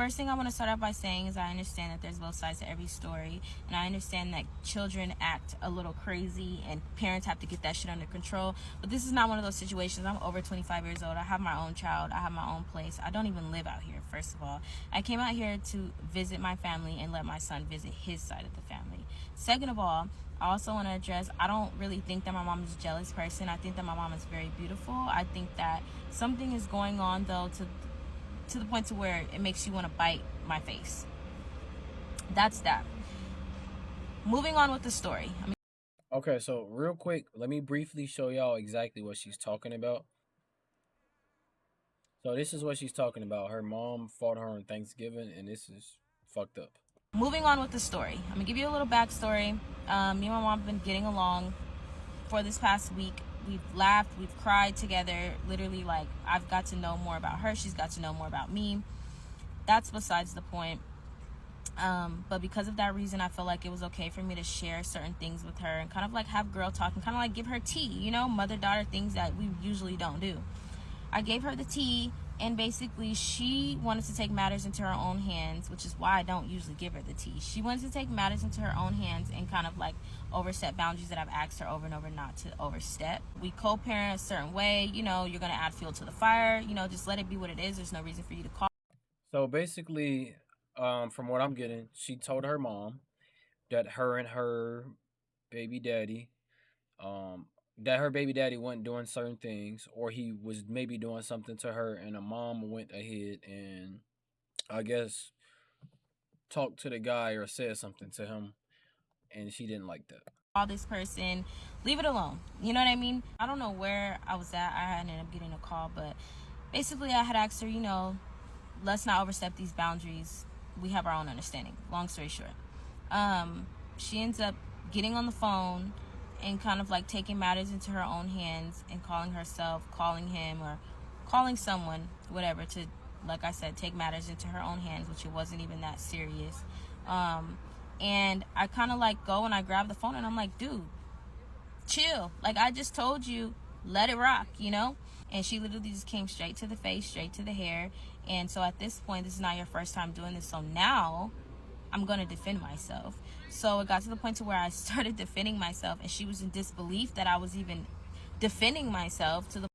First thing I want to start off by saying is I understand that there's both sides to every story, and I understand that children act a little crazy and parents have to get that shit under control. But this is not one of those situations. I'm over 25 years old. I have my own child. I have my own place. I don't even live out here, first of all. I came out here to visit my family and let my son visit his side of the family. Second of all, I also want to address, I don't really think that my mom is a jealous person. I think that my mom is very beautiful. I think that something is going on, though, to the point to where it makes you want to bite my face. That's that. Moving on with the story. Okay, so real quick, let me briefly show y'all exactly what she's talking about. So this is what she's talking about. Her mom fought her on Thanksgiving, and this is fucked up. Moving on with the story. I'm gonna give you a little backstory. Me and my mom have been getting along for this past week. We've laughed, we've cried together. Literally, like, I've got to know more about her. She's got to know more about me. That's besides the point. But because of that reason, I feel like it was okay for me to share certain things with her and kind of like have girl talk and kind of like give her tea, mother-daughter things that we usually don't do. I gave her the tea, and basically she wanted to take matters into her own hands, which is why I don't usually give her the tea. She wanted to take matters into her own hands and kind of like overstep boundaries that I've asked her over and over not to overstep. We co-parent a certain way, you're going to add fuel to the fire, just let it be what it is. There's no reason for you to call. So basically, from what I'm getting, she told her mom that her and her baby daddy, that her baby daddy wasn't doing certain things, or he was maybe doing something to her, and the mom went ahead and I guess talked to the guy or said something to him, and she didn't like that. Call this person, leave it alone. You know what I mean? I don't know where I was at. I ended up getting a call, but basically I had asked her, let's not overstep these boundaries. We have our own understanding. Long story short, she ends up getting on the phone and kind of like taking matters into her own hands and calling herself, calling him, or calling someone, whatever, to, like I said, take matters into her own hands, which it wasn't even that serious. And I kind of like go and I grab the phone and I'm like, dude, chill. Like, I just told you, let it rock, And she literally just came straight to the face, straight to the hair. And so at this point, this is not your first time doing this. So now I'm going to defend myself. So it got to the point to where I started defending myself, and she was in disbelief that I was even defending myself to the.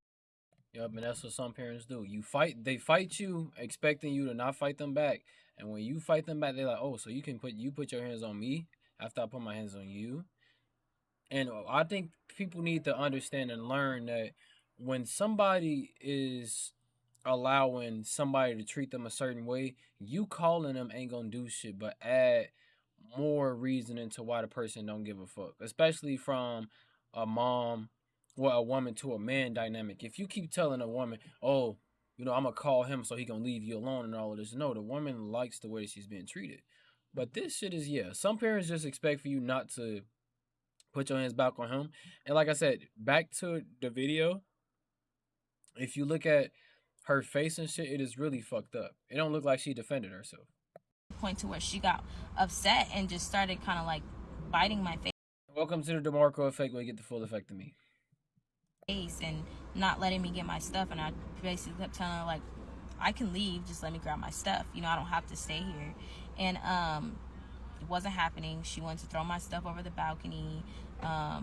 Yep, and that's what some parents do. They fight you, expecting you to not fight them back. And when you fight them back, they're like, "Oh, so you put your hands on me after I put my hands on you." And I think people need to understand and learn that when somebody is allowing somebody to treat them a certain way, you calling them ain't gonna do shit but add more reasoning to why the person don't give a fuck. Especially from a mom, well, a woman to a man dynamic. If you keep telling a woman, "Oh, I'm gonna call him so he gonna leave you alone," and all of this, no, the woman likes the way she's being treated. But this shit is, yeah. Some parents just expect for you not to put your hands back on him. And like I said, back to the video, if you look at her face and shit, it is really fucked up. It don't look like she defended herself. Point to where she got upset and just started kind of like biting my face. Welcome to the DeMarkco effect, where you get the full effect of me. And not letting me get my stuff, and I basically kept telling her, like, I can leave, just let me grab my stuff, I don't have to stay here. And it wasn't happening. She wanted to throw my stuff over the balcony. I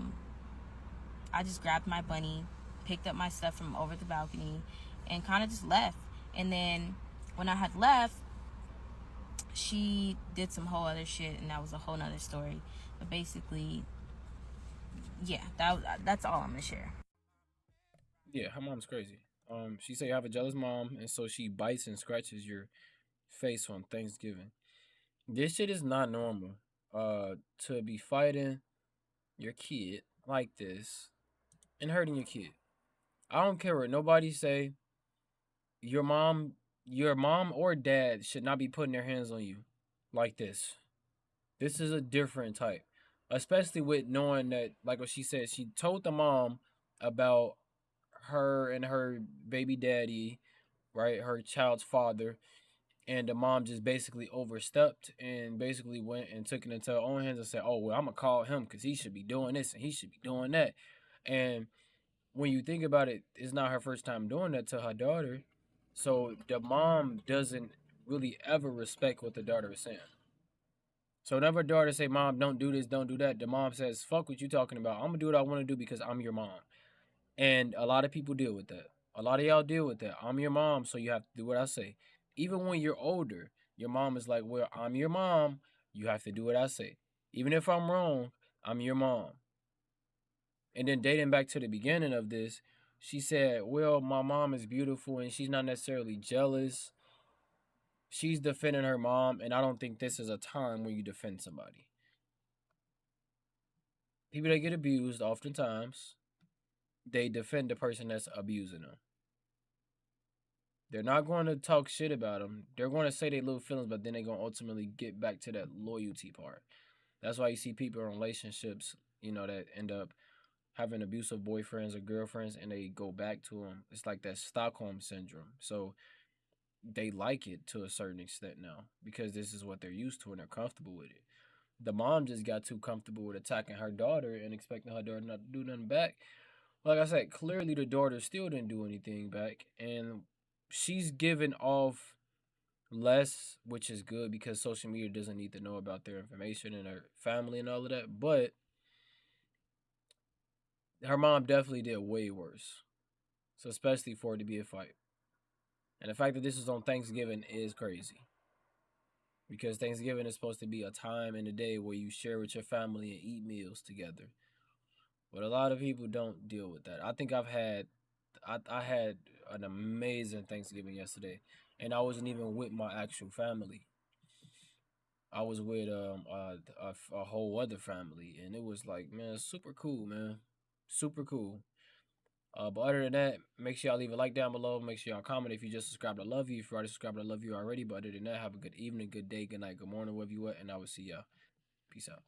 just grabbed my bunny, picked up my stuff from over the balcony, and kind of just left. And then when I had left, she did some whole other shit, and that was a whole nother story. But basically, yeah, that's all I'm gonna share. Yeah, her mom's crazy. She said you have a jealous mom, and so she bites and scratches your face on Thanksgiving. This shit is not normal. To be fighting your kid like this and hurting your kid. I don't care what nobody say. Your mom or dad should not be putting their hands on you like this. This is a different type, especially with knowing that, like what she said, she told the mom about her and her baby daddy, right? Her child's father, and the mom just basically overstepped and basically went and took it into her own hands and said, "Oh, well, I'm gonna call him because he should be doing this and he should be doing that." And when you think about it, it's not her first time doing that to her daughter. So the mom doesn't really ever respect what the daughter is saying. So whenever a daughter say, "Mom, don't do this, don't do that," the mom says, "Fuck what you talking about. I'm gonna do what I want to do because I'm your mom." And a lot of people deal with that. A lot of y'all deal with that. I'm your mom, so you have to do what I say. Even when you're older, your mom is like, "Well, I'm your mom. You have to do what I say. Even if I'm wrong, I'm your mom." And then dating back to the beginning of this, she said, "Well, my mom is beautiful and she's not necessarily jealous. She's defending her mom, and I don't think this is a time when you defend somebody." People that get abused, oftentimes, they defend the person that's abusing them. They're not going to talk shit about them. They're going to say their little feelings, but then they're going to ultimately get back to that loyalty part. That's why you see people in relationships, that end up having abusive boyfriends or girlfriends and they go back to them. It's like that Stockholm syndrome. So they like it to a certain extent now because this is what they're used to and they're comfortable with it. The mom just got too comfortable with attacking her daughter and expecting her daughter not to do nothing back. Like I said, clearly the daughter still didn't do anything back, and she's giving off less, which is good because social media doesn't need to know about their information and her family and all of that. But her mom definitely did way worse. So especially for it to be a fight, and the fact that this is on Thanksgiving is crazy because Thanksgiving is supposed to be a time in the day where you share with your family and eat meals together. But a lot of people don't deal with that. I think I had an amazing Thanksgiving yesterday, and I wasn't even with my actual family. I was with a whole other family, and it was like, man, super cool, man, super cool. But other than that, make sure y'all leave a like down below. Make sure y'all comment if you just subscribed. I love you. If you already subscribed, I love you already. But other than that, have a good evening, good day, good night, good morning, wherever you at, and I will see y'all. Peace out.